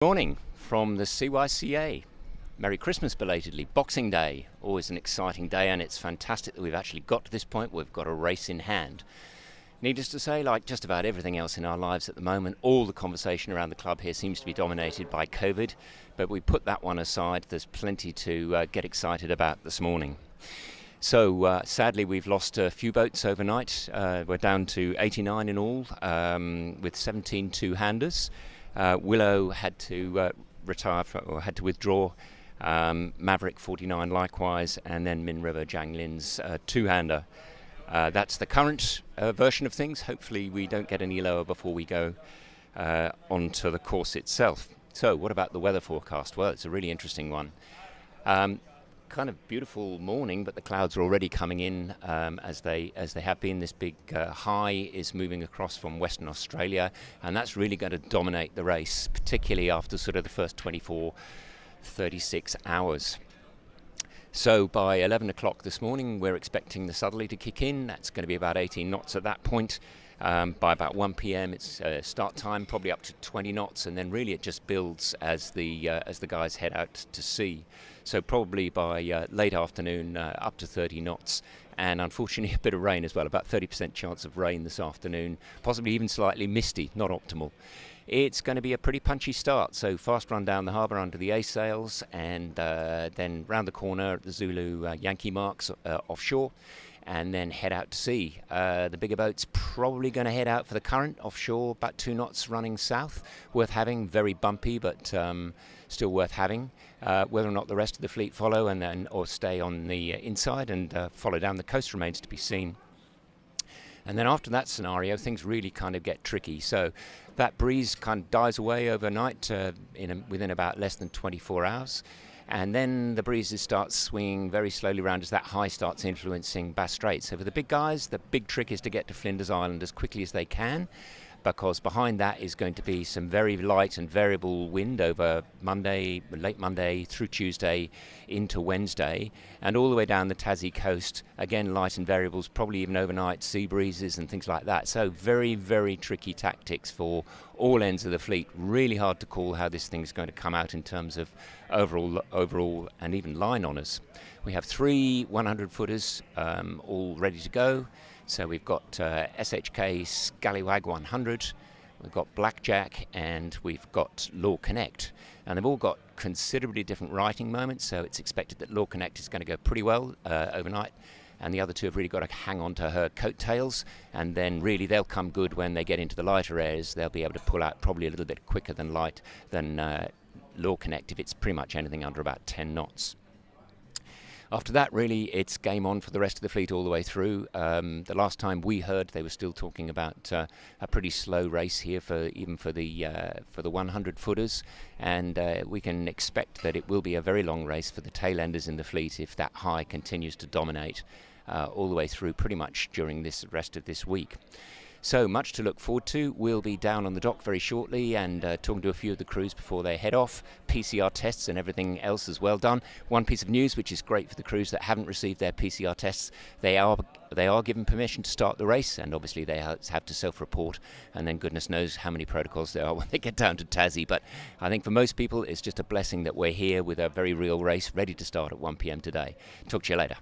Morning from the CYCA. Merry Christmas belatedly. Boxing Day, always an exciting day, and it's fantastic that we've actually got to this point. We've got a race in hand. Needless to say, like just about everything else in our lives at the moment, all the conversation around the club here seems to be dominated by COVID, but we put that one aside. There's plenty to get excited about this morning. So sadly, we've lost a few boats overnight. We're down to 89 in all, with 17 two-handers. Willow had to had to withdraw. Maverick 49 likewise, and then Min River Jiang Lin's two-hander. That's the current version of things. Hopefully we don't get any lower before we go onto the course itself. So what about the weather forecast? Well, it's a really interesting one. Kind of beautiful morning, but the clouds are already coming in as they have been. This big high is moving across from Western Australia, and that's really going to dominate the race, particularly after sort of the first 36 hours. So by 11 o'clock this morning, we're expecting the southerly to kick in. That's going to be about 18 knots at that point. By about 1 p.m. it's start time, probably up to 20 knots, and then really it just builds as the guys head out to sea. So probably by late afternoon, up to 30 knots, and unfortunately a bit of rain as well, about 30% chance of rain this afternoon, possibly even slightly misty, not optimal. It's going to be a pretty punchy start, so fast run down the harbour under the A sails, and then round the corner at the Zulu Yankee marks offshore, and then head out to sea. The bigger boat's probably going to head out for the current offshore, about 2 knots running south. Worth having, very bumpy, but still worth having. Whether or not the rest of the fleet follow or stay on the inside and follow down the coast remains to be seen. And then after that scenario, things really kind of get tricky. So that breeze kind of dies away overnight within about less than 24 hours. And then the breezes start swinging very slowly around as that high starts influencing Bass Strait. So for the big guys, the big trick is to get to Flinders Island as quickly as they can, because behind that is going to be some very light and variable wind over Monday, late Monday through Tuesday into Wednesday, and all the way down the Tassie coast. Again, light and variables, probably even overnight sea breezes and things like that. So very, very tricky tactics for all ends of the fleet. Really hard to call how this thing's going to come out in terms of overall and even line honours. We have 3 100-footers all ready to go. So we've got SHK Scallywag 100, we've got Blackjack, and we've got Law Connect. And they've all got considerably different writing moments, so it's expected that Law Connect is going to go pretty well overnight. And the other two have really got to hang on to her coattails, and then really they'll come good when they get into the lighter airs. They'll be able to pull out probably a little bit quicker than Law Connect if it's pretty much anything under about 10 knots. After that, really, it's game on for the rest of the fleet all the way through. The last time we heard, they were still talking about a pretty slow race here even for the 100-footers, and we can expect that it will be a very long race for the tail enders in the fleet if that high continues to dominate all the way through pretty much during this rest of this week. So much to look forward to. We'll be down on the dock very shortly and talking to a few of the crews before they head off. PCR tests and everything else is well done. One piece of news which is great for the crews that haven't received their PCR tests, they are given permission to start the race, and obviously they have to self-report, and then goodness knows how many protocols there are when they get down to Tassie. But I think for most people it's just a blessing that we're here with a very real race ready to start at 1 p.m. today. Talk to you later.